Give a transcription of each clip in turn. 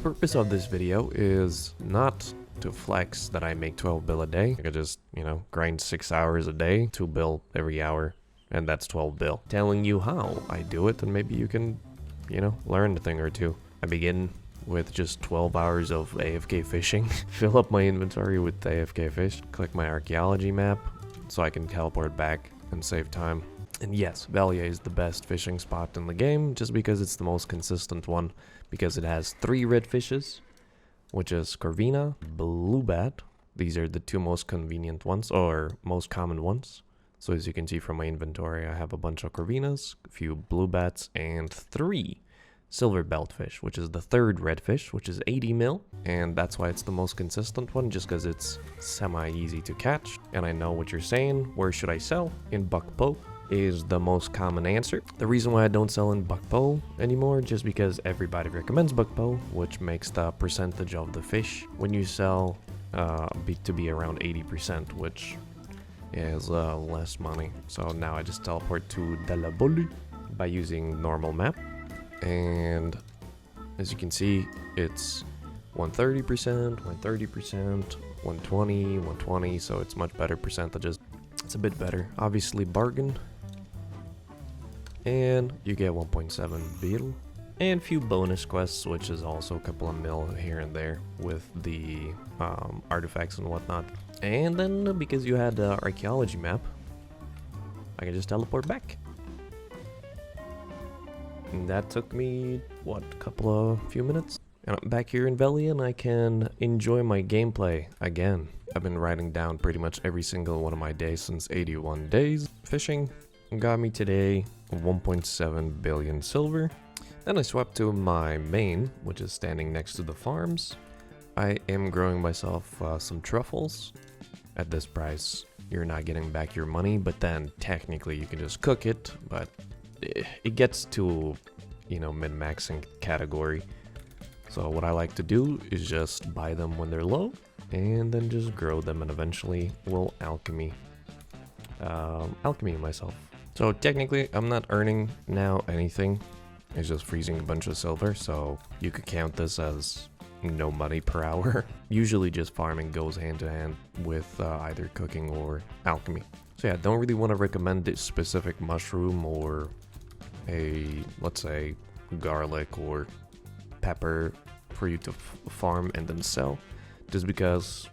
purpose of this video is not to flex that I make 12 bill a day. I could just, grind 6 hours a day, 2 bill every hour, and that's 12 bill. Telling you how I do it, and maybe you can, learn a thing or two. I begin with just 12 hours of AFK fishing. Fill up my inventory with AFK fish. Click my archaeology map so I can teleport back and save time. And yes, Valia is the best fishing spot in the game just because it's the most consistent one, because it has 3 red fishes, which is Corvina, Bluebat. These are the 2 most convenient ones, or most common ones. So as you can see from my inventory, I have a bunch of Corvinas, a few Bluebats, and 3 silver beltfish, which is the 3rd red fish, which is 80 mil. And that's why it's the most consistent one, just because it's semi-easy to catch. And I know what you're saying, where should I sell? In Buckpo is the most common answer. The reason why I don't sell in Buckpo anymore, just because everybody recommends Buckpo, which makes the percentage of the fish when you sell to be around 80%, which is less money. So now I just teleport to Delaboli by using normal map, and as you can see, it's 130%, 130%, 120, 120, so it's much better percentages. It's a bit better. Obviously bargain, and you get 1.7 beetle and few bonus quests, which is also a couple of mil here and there with the artifacts and whatnot. And then because you had the archaeology map, I can just teleport back. And that took me, few minutes? And I'm back here in Valia, and I can enjoy my gameplay again. I've been writing down pretty much every single one of my days since 81 days. Fishing got me today 1.7 billion silver. Then I swapped to my main, which is standing next to the farms. I am growing myself some truffles. At this price, you're not getting back your money, but then technically you can just cook it, but it gets to, min-maxing category. So what I like to do is just buy them when they're low, and then just grow them, and eventually will alchemy myself. So technically I'm not earning now anything. It's just freezing a bunch of silver, so you could count this as no money per hour. Usually just farming goes hand to hand with either cooking or alchemy. So yeah, don't really want to recommend this specific mushroom or let's say garlic or pepper for you to farm and then sell, just because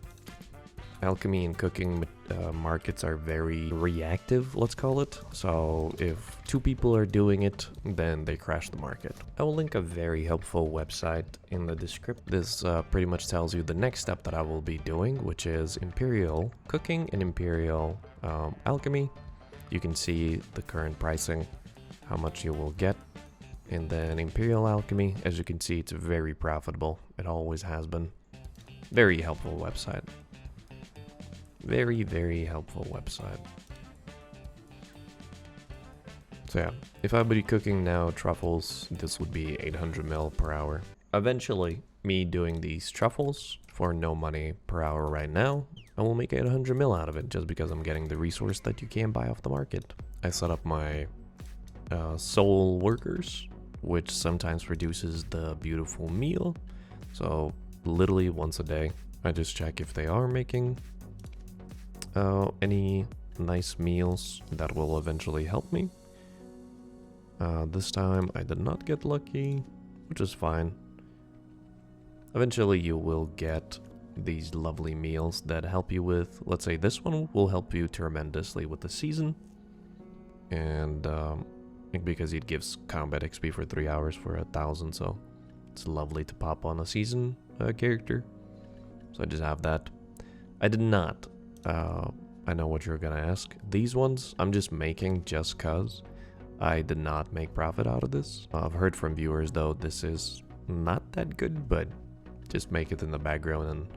alchemy and cooking markets are very reactive, let's call it. So if 2 people are doing it, then they crash the market. I will link a very helpful website in the description. This pretty much tells you the next step that I will be doing, which is Imperial cooking and Imperial alchemy. You can see the current pricing, how much you will get. And then Imperial alchemy, as you can see, it's very profitable. It always has been. Very helpful website. Very, very helpful website. So yeah, if I would be cooking now truffles, this would be 800 mil per hour. Eventually, me doing these truffles for no money per hour right now, I will make 800 mil out of it just because I'm getting the resource that you can't buy off the market. I set up my soul workers, which sometimes produces the beautiful meal. So literally once a day, I just check if they are making any nice meals that will eventually help me. This time I did not get lucky, which is fine. Eventually you will get these lovely meals that help you with, let's say this one will help you tremendously with the season, and because it gives combat XP for 3 hours for 1,000, so it's lovely to pop on a season character. So I just have that. I did not I know what you're gonna ask. These ones I'm just making just cause. I did not make profit out of this. I've heard from viewers though this is not that good, but just make it in the background, and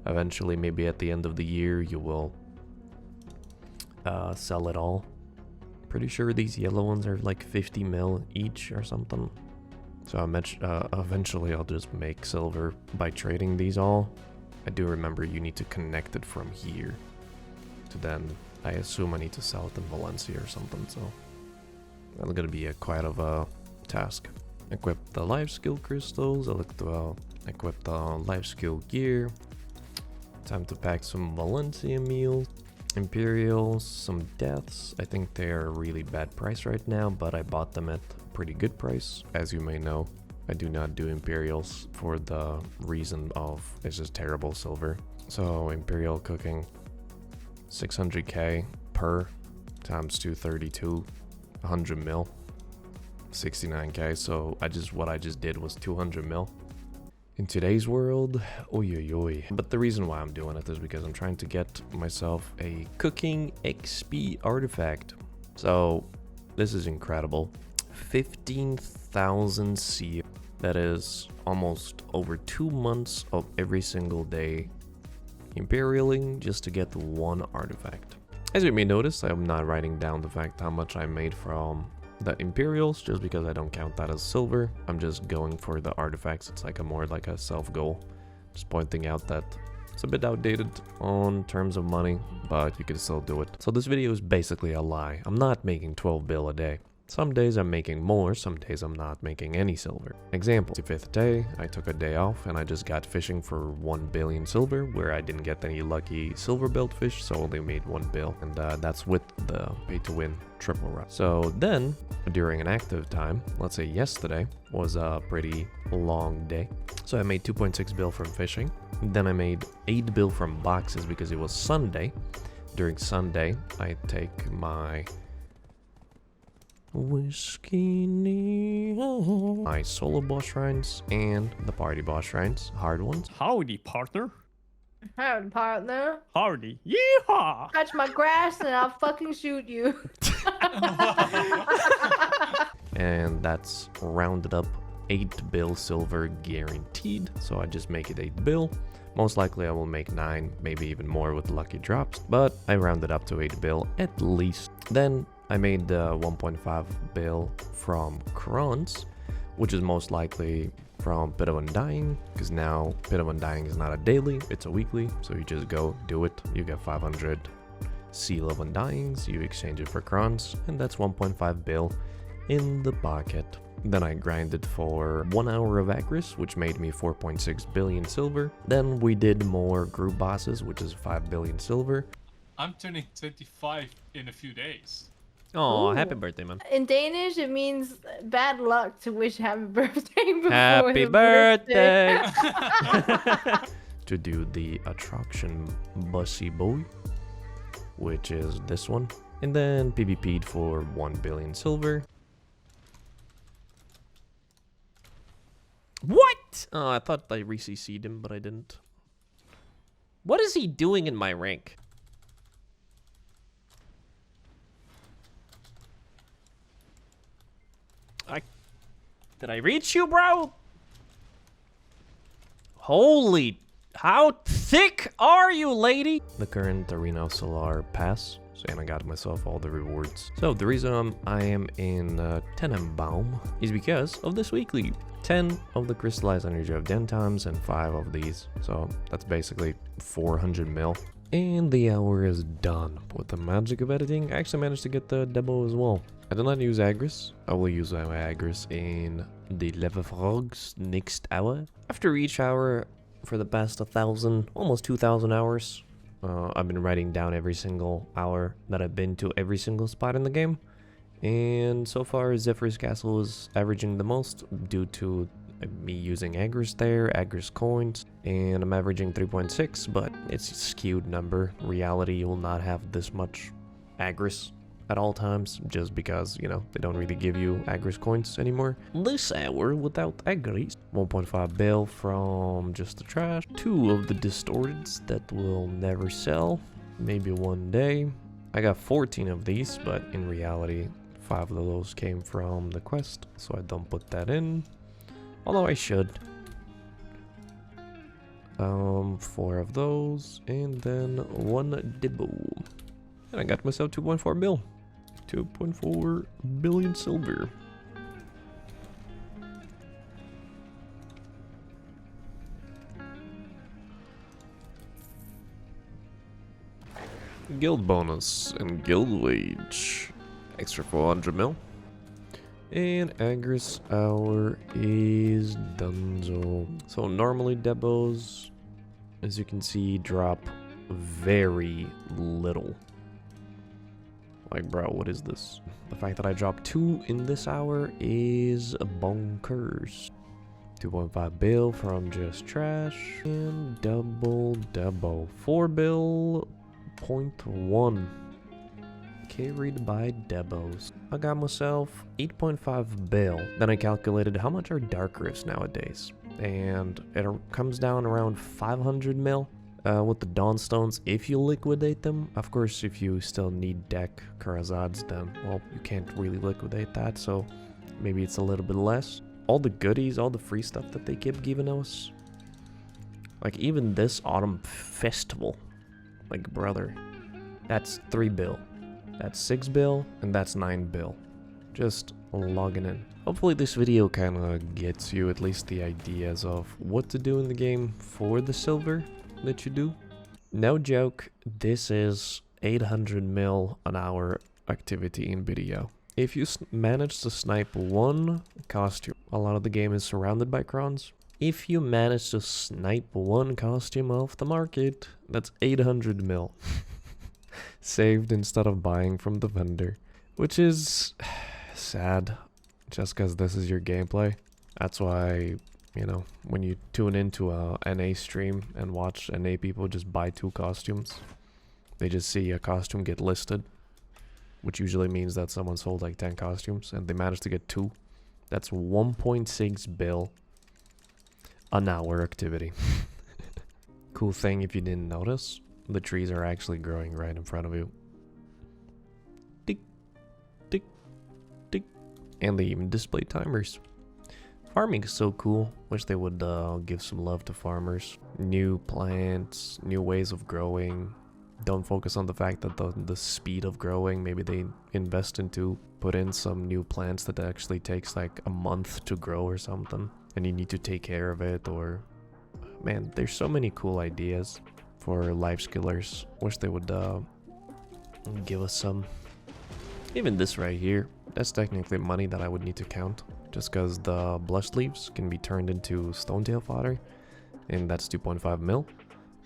eventually maybe at the end of the year you will sell it all. Pretty sure these yellow ones are like 50 mil each or something. So eventually I'll just make silver by trading these all. I do remember you need to connect it from here to then, I assume I need to sell it in Valencia or something, so that's gonna be quite of a task. Equip the life skill crystals. Equip the life skill gear. Time to pack some Valencia meals. Imperial, some deaths. I think they're a really bad price right now, but I bought them at a pretty good price. As you may know, I do not do Imperials for the reason of it's just terrible silver. So Imperial cooking, 600k per times 232, 100 mil, 69k. So what I just did was 200 mil. In today's world, oi. But the reason why I'm doing it is because I'm trying to get myself a cooking XP artifact. So this is incredible. 15,000 C. That is almost over 2 months of every single day Imperialing just to get one artifact. As you may notice, I'm not writing down the fact how much I made from the Imperials just because I don't count that as silver. I'm just going for the artifacts. It's like more like a self goal. Just pointing out that it's a bit outdated on terms of money, but you can still do it. So this video is basically a lie. I'm not making 12 bill a day. Some days I'm making more, some days I'm not making any silver. Example, the 5th day, I took a day off and I just got fishing for 1 billion silver, where I didn't get any lucky silver belt fish, so only made 1 bill. And that's with the pay to win triple run. So then, during an active time, let's say yesterday was a pretty long day. So I made 2.6 bill from fishing. Then I made 8 bill from boxes because it was Sunday. During Sunday, I take my whiskey, my solo boss shrines and the party boss shrines, hard ones. Howdy, partner. Howdy, partner. Howdy. Yeehaw! Touch my grass and I'll fucking shoot you. And that's rounded up 8 bill silver guaranteed. So I just make it 8 bill. Most likely I will make 9, maybe even more with lucky drops, but I rounded up to 8 bill at least. Then I made the 1.5 bill from crons, which is most likely from Pit of Undying, because now Pit of Undying is not a daily, it's a weekly, so you just go do it. You get 500 Seal of Undyings, you exchange it for crons, and that's 1.5 bill in the pocket. Then I grinded for 1 hour of Agris, which made me 4.6 billion silver. Then we did more group bosses, which is 5 billion silver. I'm turning 25 in a few days. Oh, Ooh. happy birthday, man. In Danish, it means bad luck to wish happy birthday before Happy the birthday! To do the attraction Bussy Boy, which is this one. And then PvP'd for 1 billion silver. What? Oh, I thought I re-CC'd him, but I didn't. What is he doing in my rank? Did I reach you, bro? Holy, how thick are you, lady? The current Arena Solar pass, and I got myself all the rewards. So the reason I am in Tenenbaum is because of this weekly. 10 of the crystallized energy of den times and 5 of these. So that's basically 400 mil. And the hour is done. With the magic of editing, I actually managed to get the demo as well. I did not use Agris. I will use my Agris in the Leve Frogs next hour. After each hour, for the past 1,000, almost 2,000 hours, I've been writing down every single hour that I've been to every single spot in the game. And so far, Zephyr's Castle is averaging the most due to me using Agris there, Agris coins, and I'm averaging 3.6, but it's a skewed number. Reality, you will not have this much Agris at all times, just because, you know, they don't really give you Agris coins anymore. This hour without Agris. 1.5 bill from just the trash. 2 of the distorteds that will never sell. Maybe one day. I got 14 of these, but in reality, 5 of those came from the quest, so I don't put that in. Although I should. 4 of those, and then 1 dibble. And I got myself 2.4 bill. 2.4 billion silver. Guild bonus and guild wage. Extra 400 mil. And Agris Hour is donezo. So normally debos, as you can see, drop very little. Like, bro, what is this? The fact that I dropped 2 in this hour is bonkers. 2.5 bill from just trash. And double debo. 4 bill, 0.1. Carried by debos. I got myself 8.5 bill. Then I calculated how much are dark rifts nowadays. And it comes down around 500 mil. With the Dawnstones, if you liquidate them. Of course, if you still need deck Karazads, then, well, you can't really liquidate that, so maybe it's a little bit less. All the goodies, all the free stuff that they keep giving us. Like, even this Autumn Festival. Like, brother, that's 3 bill. That's 6 bill, and that's 9 bill. Just logging in. Hopefully this video kind of gets you at least the ideas of what to do in the game for the silver that you do. No joke, this is 800 mil an hour activity in video. If you manage to snipe 1 costume, a lot of the game is surrounded by crons. If you manage to snipe 1 costume off the market, that's 800 mil. Saved instead of buying from the vendor. Which is sad, just because this is your gameplay. That's why, you know, when you tune into a NA stream and watch NA people just buy 2 costumes, they just see a costume get listed, which usually means that someone sold like 10 costumes and they managed to get 2. That's 1.6 bill an hour activity. Cool thing, if you didn't notice, the trees are actually growing right in front of you. Tick, tick, tick. And they even display timers. Farming is so cool. Wish they would give some love to farmers. New plants, new ways of growing. Don't focus on the fact that the speed of growing. Maybe they invest into put in some new plants that actually takes like a month to grow or something. And you need to take care of it, or... Man, there's so many cool ideas for life skillers. Wish they would give us some. Even this right here, that's technically money that I would need to count. Just because the blush leaves can be turned into stonetail fodder, and that's 2.5 mil.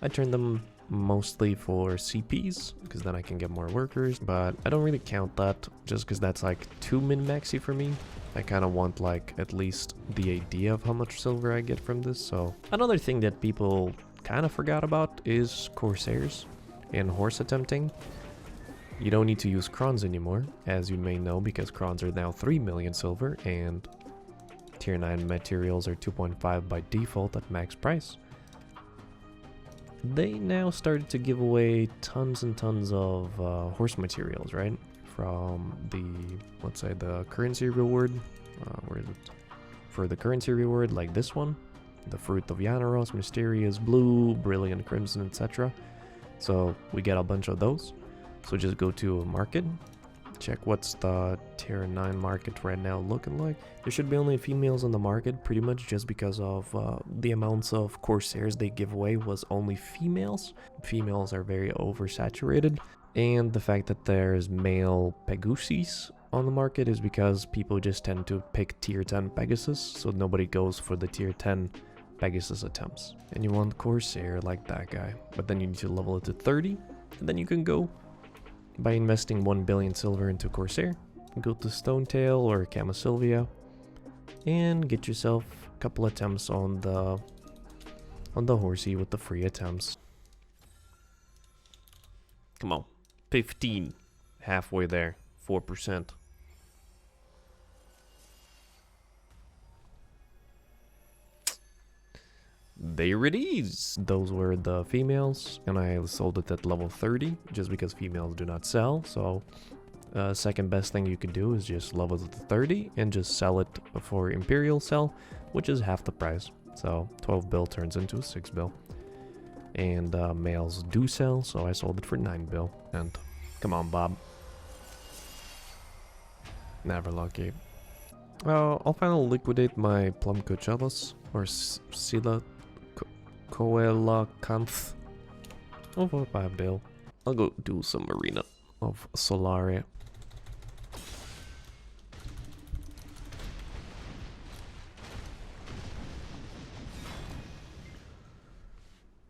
I turned them mostly for CPs, because then I can get more workers, but I don't really count that, just because that's like too min-maxy for me. I kind of want like at least the idea of how much silver I get from this. So another thing that people kind of forgot about is Corsairs and horse attempting. You don't need to use crons anymore, as you may know, because crons are now 3 million silver and tier 9 materials are 2.5 by default at max price. They now started to give away tons and tons of horse materials, right? From the, let's say, the currency reward. Where is it? For the currency reward, like this one, the Fruit of Yanaros, Mysterious Blue, Brilliant Crimson, etc. So we get a bunch of those. So just go to a market, check what's the tier 9 market right now looking like. There should be only females on the market, pretty much just because of the amounts of Corsairs they give away was only females. Females are very oversaturated. And the fact that there's male Pegusis on the market is because people just tend to pick tier 10 Pegasus, so nobody goes for the tier 10 Pegasus attempts. And you want Corsair like that guy, but then you need to level it to 30, and then you can go by investing 1 billion silver into Corsair, go to Stonetail or Camasylvia, and get yourself a couple attempts on the horsey with the free attempts. Come on. 15. Halfway there. 4%. There it is. Those were the females, and I sold it at level 30, just because females do not sell. So, second best thing you could do is just level it to 30, and just sell it for Imperial sell, which is half the price. So, 12 bill turns into 6 bill. And males do sell, so I sold it for 9 bill. And come on, Bob. Never lucky. I'll finally liquidate my Plum Coachellas, or Sila Coelacanth. Over 5 bill. I'll go do some Arena of Solaria.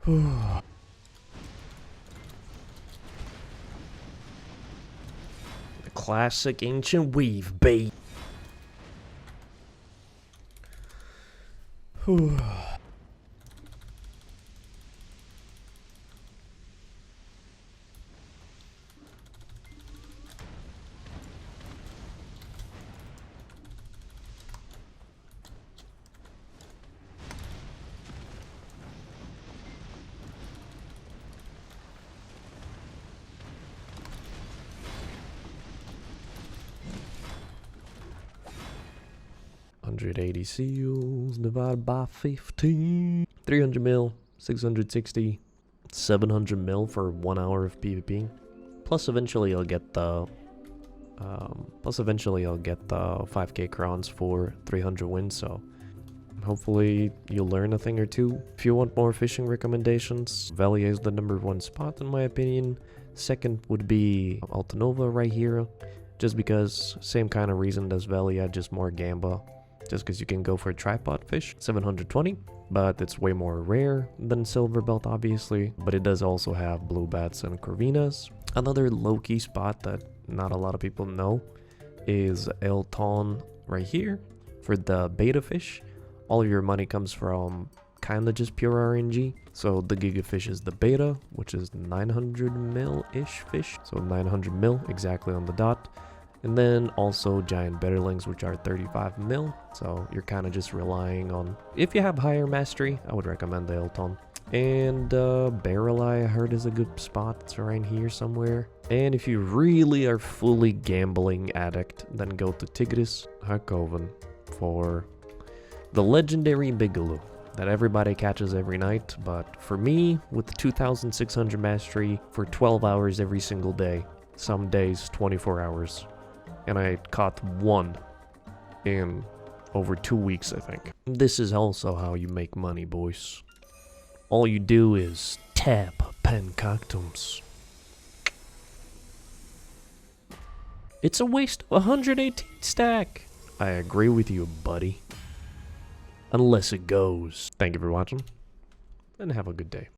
The classic ancient weave bait. $180 seals divided by 15. 300 mil, 660, 700 mil for 1 hour of PvP. Plus eventually I'll get the 5k crowns for 300 wins, so hopefully you'll learn a thing or two. If you want more fishing recommendations, Velia is the #1 spot in my opinion. Second would be Altanova right here, just because same kind of reason as Velia, just more gamba. Just because you can go for a tripod fish, 720, but it's way more rare than Silverbelt obviously, but it does also have blue bats and corvinas. Another low-key spot that not a lot of people know is El Ton right here for the beta fish. All of your money comes from kind of just pure RNG. So the giga fish is the beta, which is 900 mil-ish fish, so 900 mil exactly on the dot. And then also giant betterlings, which are 35 mil. So you're kind of just relying on, if you have higher mastery, I would recommend the Elton. And barrel I heard is a good spot. It's around here somewhere. And if you really are fully gambling addict, then go to Tigris Hakoven for the legendary Bigaloo that everybody catches every night. But for me, with 2600 mastery for 12 hours every single day, some days 24 hours. And I caught one in over 2 weeks, I think. This is also how you make money, boys. All you do is tap pancactums. It's a waste of 118 stack. I agree with you, buddy. Unless it goes. Thank you for watching, and have a good day.